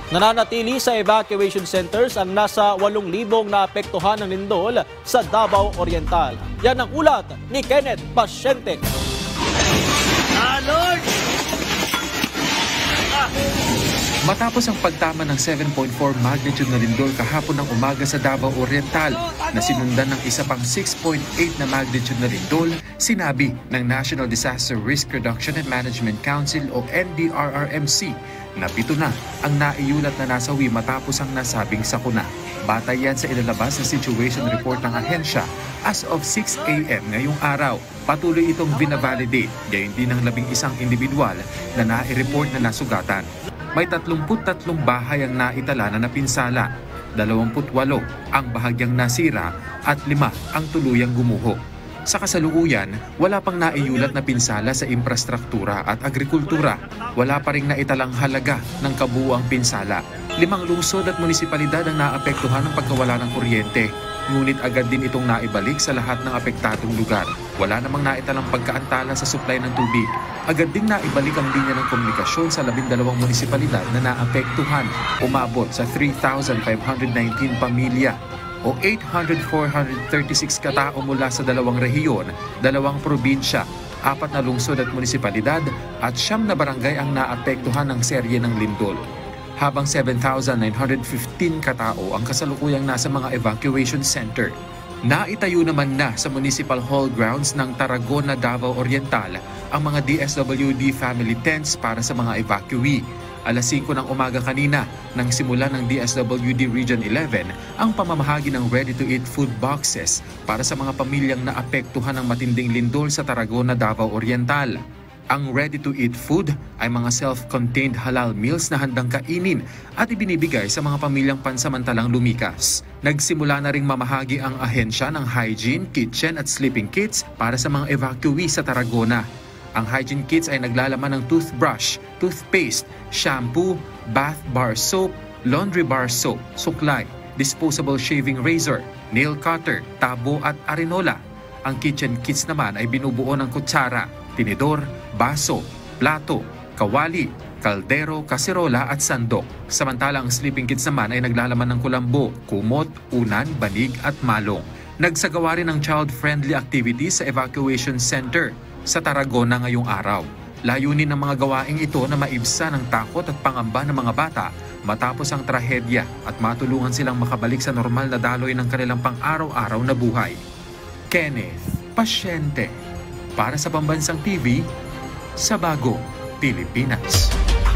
Nananatili sa evacuation centers ang nasa 8,000 naapektuhan ng lindol sa Davao Oriental. Yan ang ulat ni Kenneth Pasyente. Matapos ang pagtama ng 7.4 magnitude na lindol kahapon ng umaga sa Davao Oriental na sinundan ng isa pang 6.8 na magnitude na lindol, sinabi ng National Disaster Risk Reduction and Management Council o NDRRMC na 7 na ang naiulat na nasawi matapos ang nasabing sakuna. Batay yan sa ilalabas na situation report ng ahensya as of 6 a.m. ngayong araw. Patuloy itong binavalidate, gayon din ng 11 individual na nai-report na nasugatan. May 33 bahay ang naitala na napinsala, 28 ang bahagyang nasira at 5 ang tuluyang gumuho. Sa kasalukuyan, wala pang naiulat na pinsala sa infrastruktura at agrikultura. Wala pa ring naitalang halaga ng kabuuang pinsala. 5 lungsod at munisipalidad ang naapektuhan ng pagkawala ng kuryente. Ngunit agad din itong naibalik sa lahat ng apektadong lugar. Wala namang naitalang pagkaantala sa supply ng tubig. Agad din naibalik ang linya ng komunikasyon sa 12 munisipalidad na naapektuhan. Umabot sa 3,519 pamilya o 800,436 katao mula sa 2 rehiyon, 2 probinsya, 4 na lungsod at munisipalidad at 9 na barangay ang naapektuhan ng serye ng lindol. Habang 7,915 katao ang kasalukuyang nasa mga evacuation center. Naitayo naman na sa Municipal Hall grounds ng Tarragona, Davao Oriental ang mga DSWD family tents para sa mga evacuee. Alas 5 ng umaga kanina nang simula ng DSWD Region 11 ang pamamahagi ng ready-to-eat food boxes para sa mga pamilyang naapektuhan ng matinding lindol sa Tarragona, Davao Oriental. Ang ready-to-eat food ay mga self-contained halal meals na handang kainin at ibinibigay sa mga pamilyang pansamantalang lumikas. Nagsimula na ring mamahagi ang ahensya ng hygiene, kitchen at sleeping kits para sa mga evacuee sa Tarragona. Ang hygiene kits ay naglalaman ng toothbrush, toothpaste, shampoo, bath bar soap, laundry bar soap, suklay, disposable shaving razor, nail cutter, tabo at arenola. Ang kitchen kits naman ay binubuo ng kutsara, tinidor, baso, plato, kawali, kaldero, kaserola at sandok. Samantalang ang sleeping kits naman ay naglalaman ng kulambo, kumot, unan, banig at malong. Nagsagawa rin ng child-friendly activities sa evacuation center sa Tarragona ngayong araw. Layunin ng mga gawaing ito na maibsan ang takot at pangamba ng mga bata matapos ang trahedya at matulungan silang makabalik sa normal na daloy ng kanilang pang-araw-araw na buhay. Kenneth Pasyente para sa Pambansang TV sa Bagong Pilipinas.